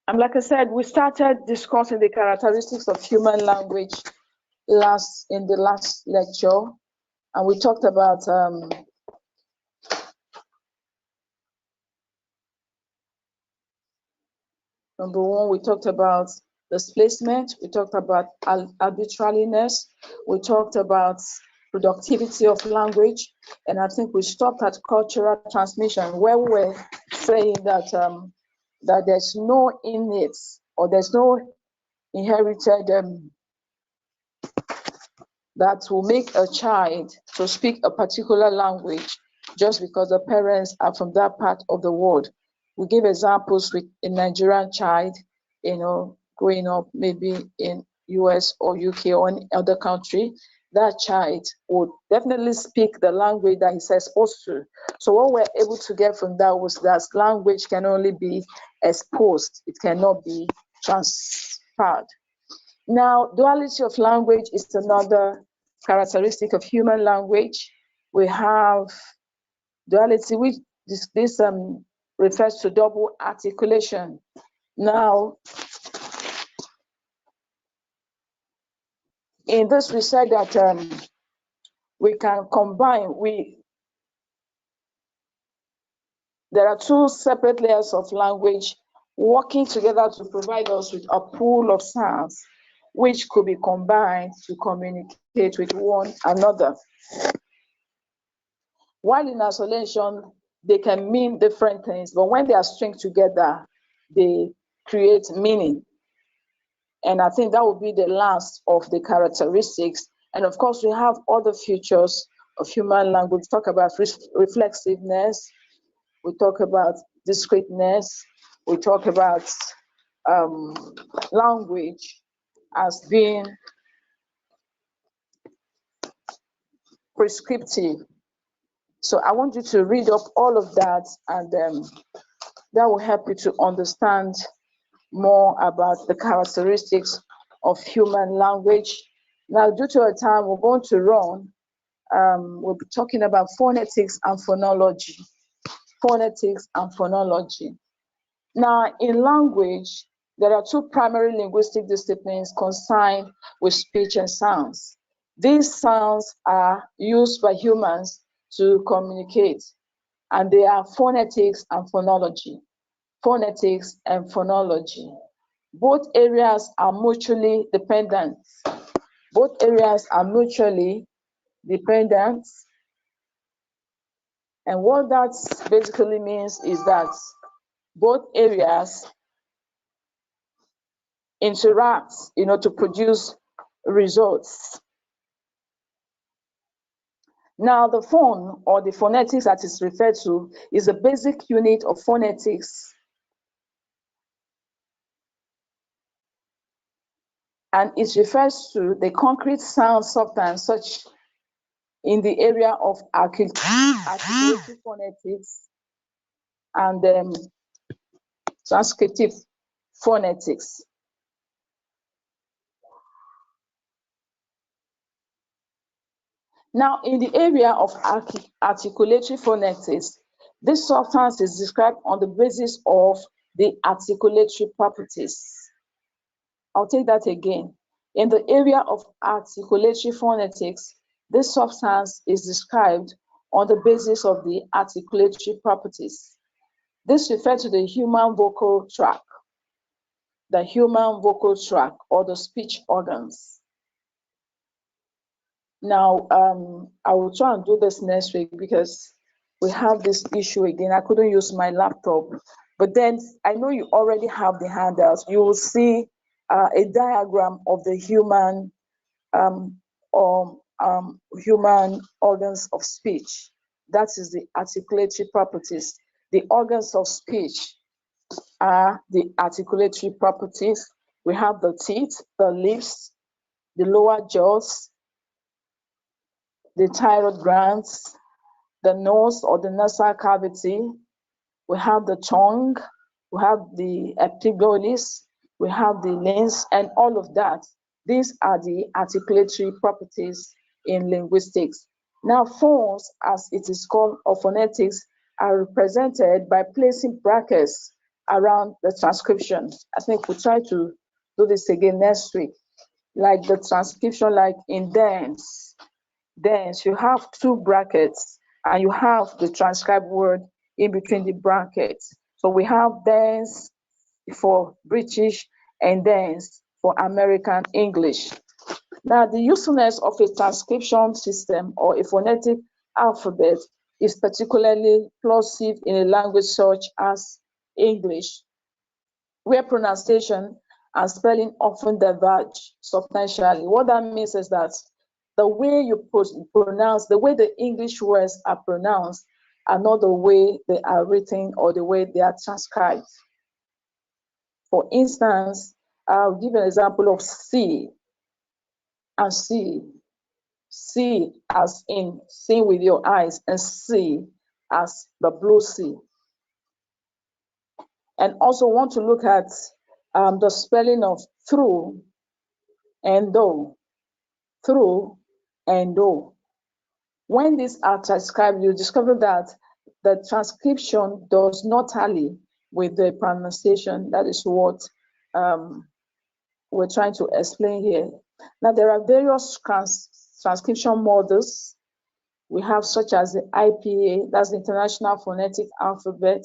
And like I said, we started discussing the characteristics of human language in the last lecture, and we talked about number one, we talked about displacement, we talked about arbitrariness, we talked about productivity of language, and I think we stopped at cultural transmission, where we were saying that that there's no innate or there's no inherited that will make a child to speak a particular language just because the parents are from that part of the world. We give examples with a Nigerian child, growing up maybe in US or UK or any other country. That child would definitely speak the language that he's exposed to. So what we're able to get from that was that language can only be exposed. It cannot be transferred. Now, duality of language is another characteristic of human language. We have duality, which this refers to double articulation. Now, in this, we said that we can combine. There are two separate layers of language working together to provide us with a pool of sounds which could be combined to communicate with one another. While in isolation, they can mean different things, but when they are stringed together, they create meaning. And I think that would be the last of the characteristics. And of course, we have other features of human language. We talk about reflexiveness, we talk about discreteness, we talk about language as being prescriptive. So I want you to read up all of that, and that will help you to understand more about the characteristics of human language. Now, due to our time, we're going to run. We'll be talking about phonetics and phonology. Phonetics and phonology. Now, in language, there are two primary linguistic disciplines concerned with speech and sounds. These sounds are used by humans to communicate, and they are phonetics and phonology. Phonetics and phonology. Both areas are mutually dependent. Both areas are mutually dependent. And what that basically means is that both areas interact, to produce results. Now, the phone, or the phonetics that is referred to, is a basic unit of phonetics, and it refers to the concrete sound substance such in the area of articulative phonetics and transcriptive phonetics. Now, in the area of articulatory phonetics, this substance is described on the basis of the articulatory properties. I'll take that again. In the area of articulatory phonetics, this substance is described on the basis of the articulatory properties. This refers to the human vocal tract, or the speech organs. Now, I will try and do this next week because we have this issue again. I couldn't use my laptop, but then I know you already have the handouts. You will see a diagram of the human human organs of speech. That is the articulatory properties. The organs of speech are the articulatory properties. We have the teeth, the lips, the lower jaws, the thyroid glands, the nose or the nasal cavity. We have the tongue, we have the epiglottis, we have the lens, and all of that. These are the articulatory properties in linguistics. Now, phones, as it is called, or phonetics, are represented by placing brackets around the transcription. I think we'll try to do this again next week. Like the transcription, like in dense, you have two brackets and you have the transcribed word in between the brackets. So we have dense for British and dense for American English. Now, the usefulness of a transcription system or a phonetic alphabet is particularly plosive in a language such as English, where pronunciation and spelling often diverge substantially. What that means is that the way you pronounce, the way the English words are pronounced are not the way they are written or the way they are transcribed. For instance, I'll give an example of see and see. See as in see with your eyes and see as the blue sea. And also want to look at the spelling of through and though, through and though. When these are transcribed, you discover that the transcription does not tally with the pronunciation. That is what we're trying to explain here. Now, there are various transcription models we have, such as the IPA, that's the International Phonetic Alphabet.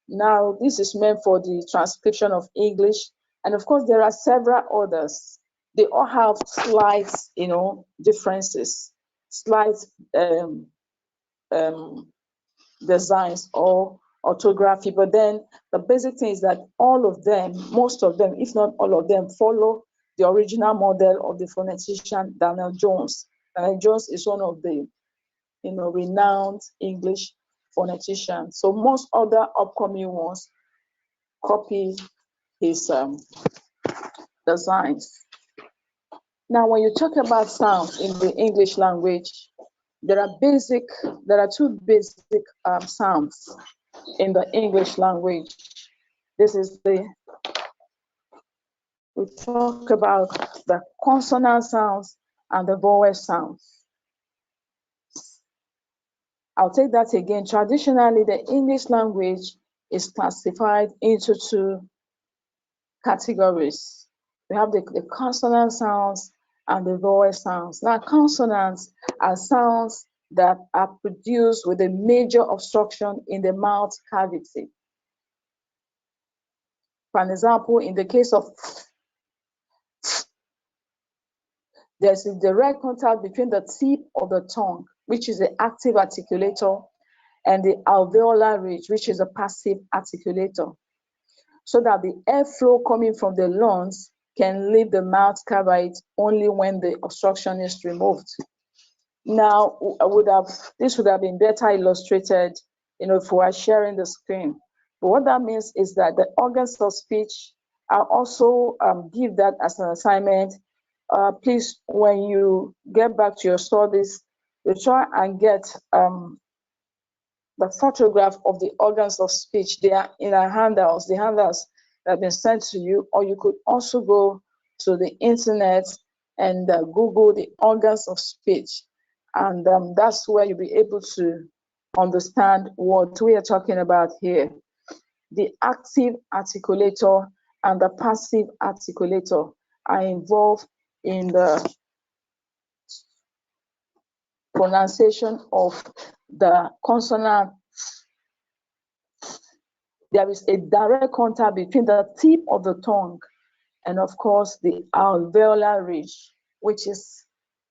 Now, this is meant for the transcription of English. And of course, there are several others. They all have slight, differences, slight designs or orthography. But then the basic thing is that all of them, most of them, if not all of them, follow the original model of the phonetician Daniel Jones. Daniel Jones is one of the renowned English phoneticians. So most other upcoming ones copy his designs. Now, when you talk about sounds in the English language, there are two basic sounds in the English language. We talk about the consonant sounds and the vowel sounds. I'll take that again. Traditionally, the English language is classified into two categories. We have the consonant sounds and the vowel sounds. Now, consonants are sounds that are produced with a major obstruction in the mouth cavity. For an example, in the case of there's a direct contact between the tip of the tongue, which is the active articulator, and the alveolar ridge, which is a passive articulator, so that the airflow coming from the lungs can leave the mouth cavity only when the obstruction is removed. Now, this would have been better illustrated, if we were sharing the screen. But what that means is that the organs of speech are also give that as an assignment. Please, when you get back to your studies, you try and get the photograph of the organs of speech. They are in our handouts, the handouts that have been sent to you, or you could also go to the internet and Google the organs of speech. And that's where you'll be able to understand what we are talking about here. The active articulator and the passive articulator are involved in the pronunciation of the consonant. There is a direct contact between the tip of the tongue and, of course, the alveolar ridge, which is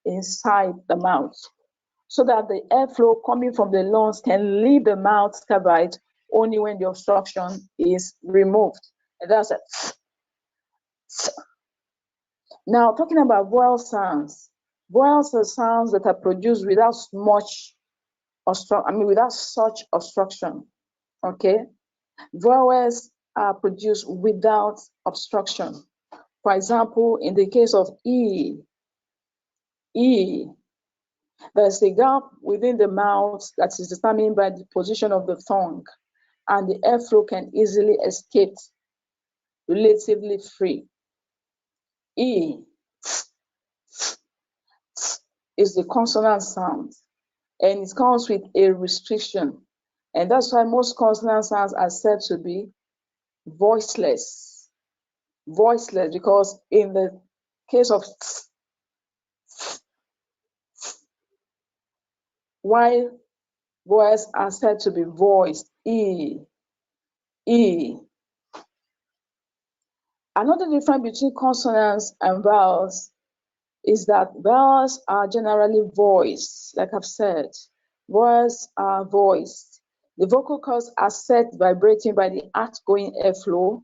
inside the mouth, so that the airflow coming from the lungs can leave the mouth cavity only when the obstruction is removed. And that's it. Now, talking about vowel sounds. Vowels are sounds that are produced without without such obstruction. Okay, vowels are produced without obstruction. For example, in the case of E, there's a gap within the mouth that is determined by the position of the tongue, and the airflow can easily escape relatively free. E is the consonant sound, and it comes with a restriction. And that's why most consonant sounds are said to be voiceless. Voiceless, because in the case of while vowels are said to be voiced, E, E. Another difference between consonants and vowels is that vowels are generally voiced, like I've said. Vowels are voiced. The vocal cords are set vibrating by the outgoing airflow.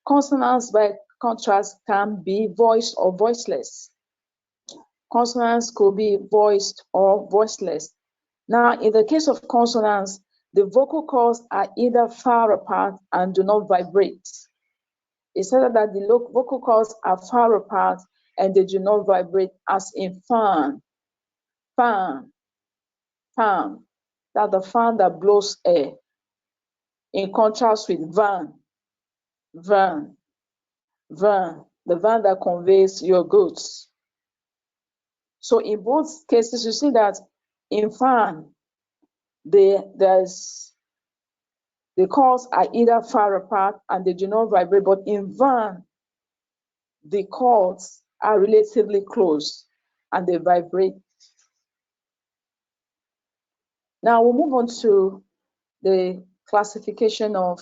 Consonants, by contrast, can be voiced or voiceless. Consonants could be voiced or voiceless. Now, in the case of consonants, the vocal cords are either far apart and do not vibrate. It's said that the vocal cords are far apart and they do not vibrate, as in fan, fan, fan. That's the fan that blows air. In contrast with van, van, van, the van that conveys your goods. So in both cases, you see that in fan, the cords are either far apart and they do not vibrate, but in van, the cords are relatively close and they vibrate. Now we'll move on to the classification of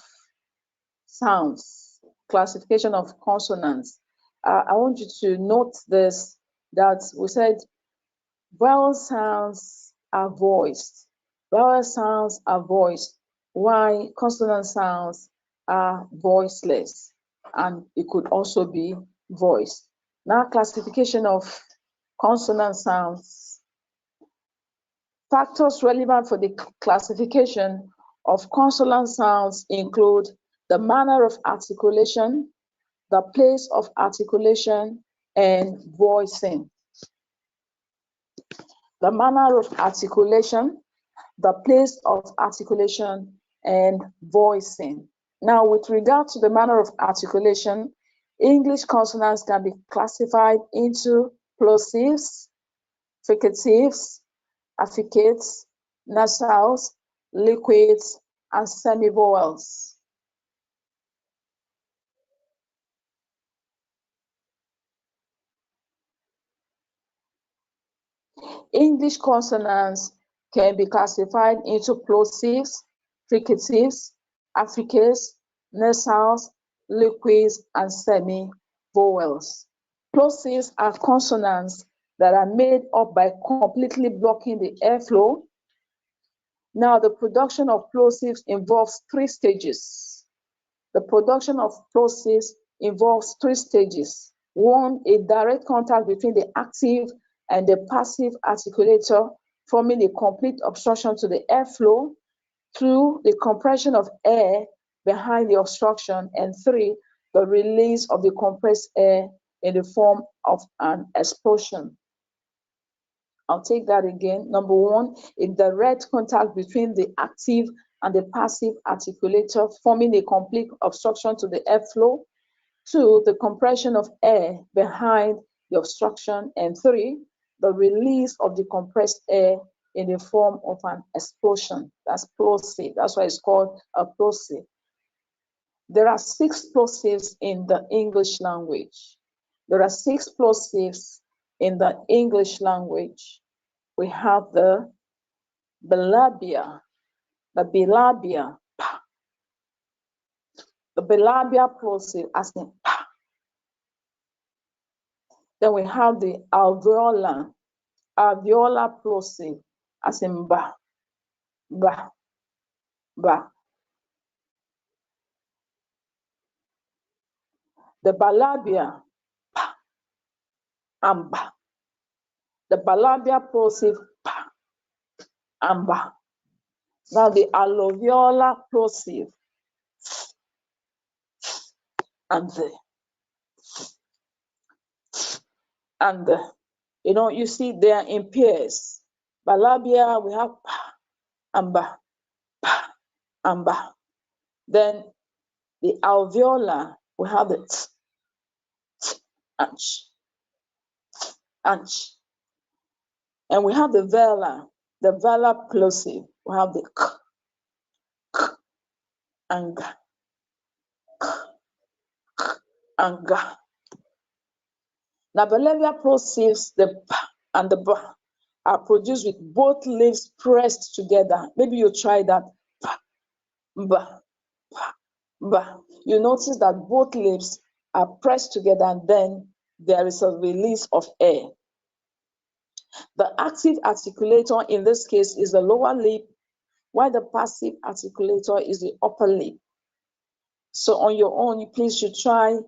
sounds, classification of consonants. I want you to note this, that we said vowel sounds are voiced. Vowel sounds are voiced, while consonant sounds are voiceless, and it could also be voiced. Now, classification of consonant sounds. Factors relevant for the classification of consonant sounds include the manner of articulation, the place of articulation, and voicing. The manner of articulation, the place of articulation, and voicing. Now, with regard to the manner of articulation, English consonants can be classified into plosives, fricatives, affricates, nasals, liquids, and semivowels. English consonants can be classified into plosives, fricatives, affricates, nasals, liquids, and semivowels. Plosives are consonants that are made up by completely blocking the airflow. Now, the production of plosives involves three stages. The production of plosives involves three stages. One, a direct contact between the active and the passive articulator, forming a complete obstruction to the airflow. Two, the compression of air behind the obstruction. And three, the release of the compressed air in the form of an explosion. I'll take that again. Number one, a direct contact between the active and the passive articulator, forming a complete obstruction to the airflow. Two, the compression of air behind the obstruction. And three, the release of the compressed air in the form of an explosion. That's plosive. That's why it's called a plosive. There are 6 plosives in the English language. There are 6 plosives in the English language. We have the bilabia, the bilabia, pa. The bilabia plosive as in pa. Then we have the alveolar plosive as in ba, ba, ba. The bilabia, pa, and ba. The bilabia plosive, pa, and ba. Now the alveolar plosive, and you know, you see they are in pairs. Bilabia, we have pa, and ba, pa, and ba. Then the alveolar, we have the t, anch, anch. And we have the velar plosive. We have the k, and g, and G. Now, bilabial plosives, the P and the B, are produced with both lips pressed together. Maybe you try that. P, B, P, B. You notice that both lips are pressed together and then there is a release of air. The active articulator in this case is the lower lip, while the passive articulator is the upper lip. So on your own, please should try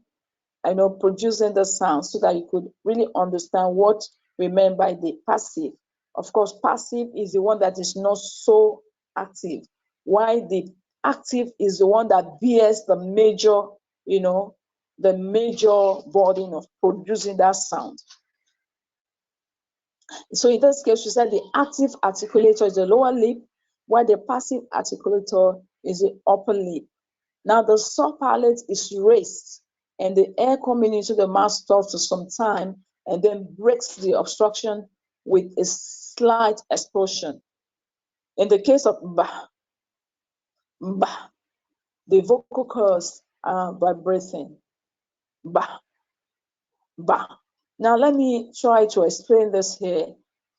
producing the sound so that you could really understand what we meant by the passive. Of course, passive is the one that is not so active, while the active is the one that bears the major, the major burden of producing that sound. So in this case, we said the active articulator is the lower lip, while the passive articulator is the upper lip. Now the soft palate is raised and the air coming into the mouth stops for some time and then breaks the obstruction with a slight explosion. In the case of ba, ba, the vocal cords are vibrating. Ba, ba. Now let me try to explain this here.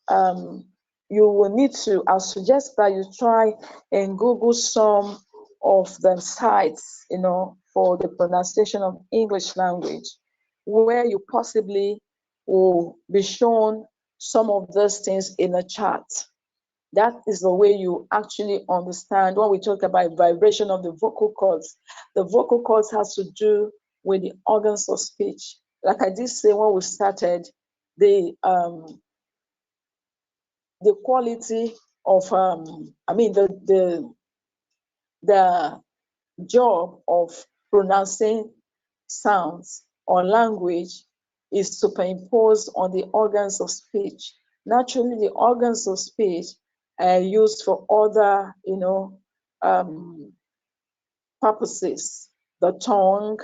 You will need to, I'll suggest that you try and Google some of the sites, for the pronunciation of English language, where you possibly will be shown some of those things in a chart. That is the way you actually understand when we talk about vibration of the vocal cords. The vocal cords has to do with the organs of speech. Like I did say when we started, the quality of the job of pronouncing sounds or language is superimposed on the organs of speech. Naturally, the organs of speech are used for other, purposes. The tongue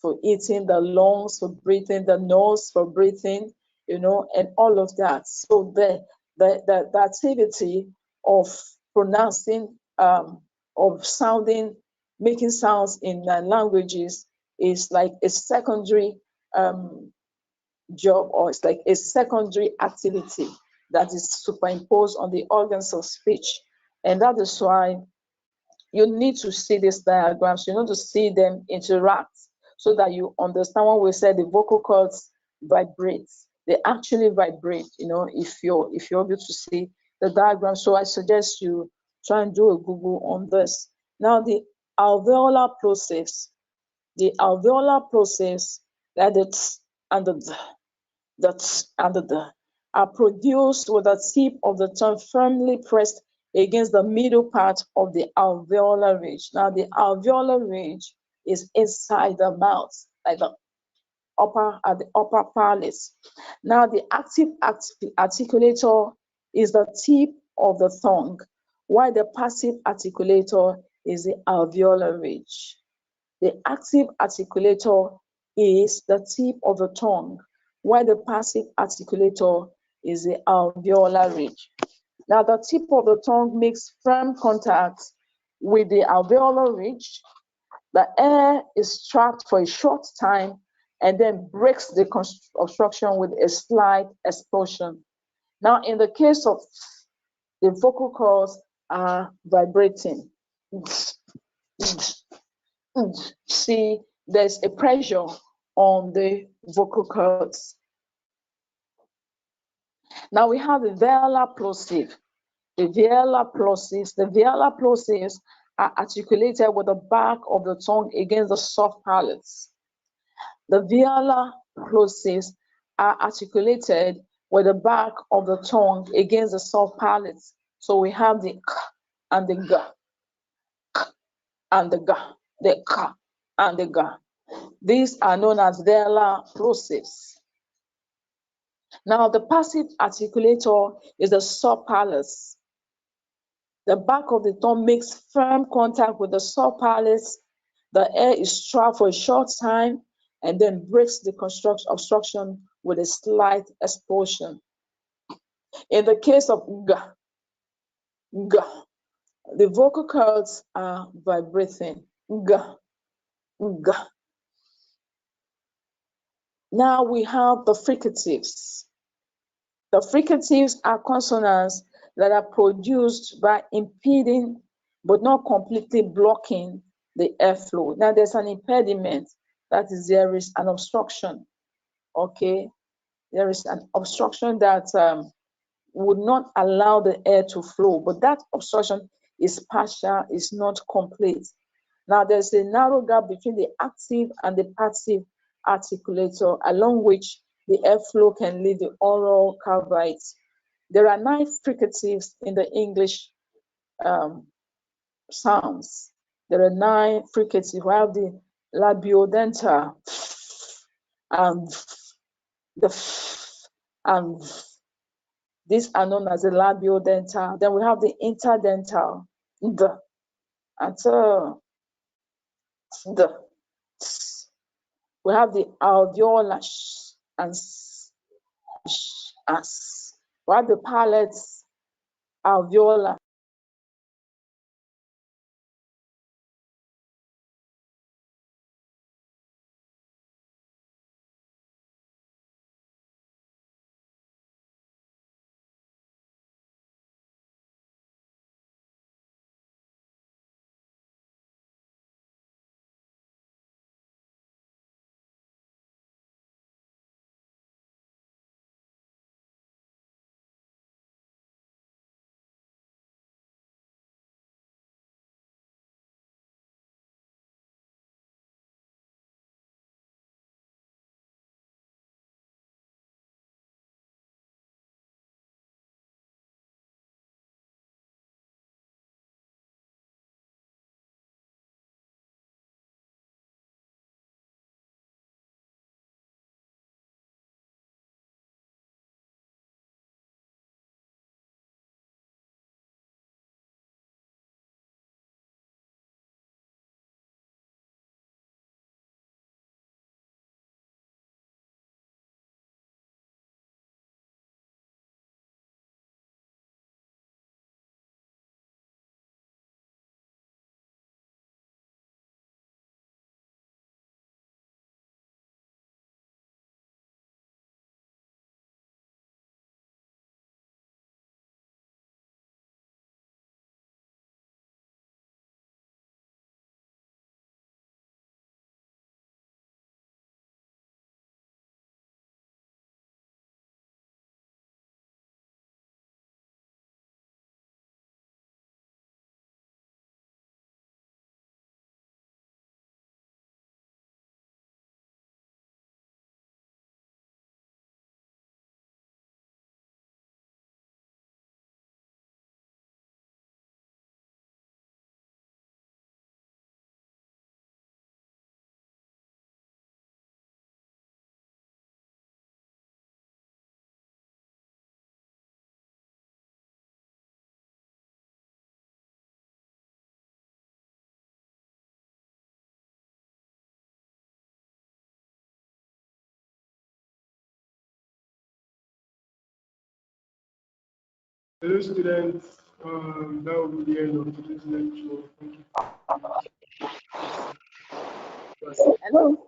for eating, the lungs for breathing, the nose for breathing, and all of that. So the activity of pronouncing, of sounding, making sounds in languages is like a secondary job, or it's like a secondary activity that is superimposed on the organs of speech. And that is why you need to see these diagrams, you need to see them interact so that you understand when we say the vocal cords vibrate. They actually vibrate, if you're able to see the diagram. So I suggest you try and do a Google on this. Now the alveolar plosives. The alveolar plosives, that it's under the are produced with the tip of the tongue firmly pressed against the middle part of the alveolar ridge. Now, the alveolar ridge is inside the mouth, like the upper palate. Now, the active articulator is the tip of the tongue, while the passive articulator is the alveolar ridge. The active articulator is the tip of the tongue, while the passive articulator is the alveolar ridge. Now, the tip of the tongue makes firm contact with the alveolar ridge. The air is trapped for a short time and then breaks the obstruction with a slight explosion. Now, in the case of the vocal cords are vibrating. See, there's a pressure on the vocal cords. Now we have the velar plosive. The velar plosives are articulated with the back of the tongue against the soft palates. The velar plosives are articulated with the back of the tongue against the soft palates. So we have the k and the g, k and the g, the k and the g. These are known as velar plosives. Now, the passive articulator is the soft palate. The back of the tongue makes firm contact with the soft palate. The air is trapped for a short time and then breaks the obstruction with a slight explosion. In the case of g, g, the vocal cords are vibrating. G, G. Now we have the fricatives. The fricatives are consonants that are produced by impeding but not completely blocking the airflow. Now there's an impediment, that is, there is an obstruction. Okay, there is an obstruction that would not allow the air to flow, but that obstruction is partial, is not complete. Now there's a narrow gap between the active and the passive articulator, along which the airflow can leave the oral cavities. There are 9 fricatives in the English sounds. There are 9 fricatives. We have the labiodental and and these are known as the labiodental. Then we have the interdental, the and the. We have the alveolar and as. We have the palates alveolar. Hello, students. That will be the end of today's lecture. Thank you. Hello.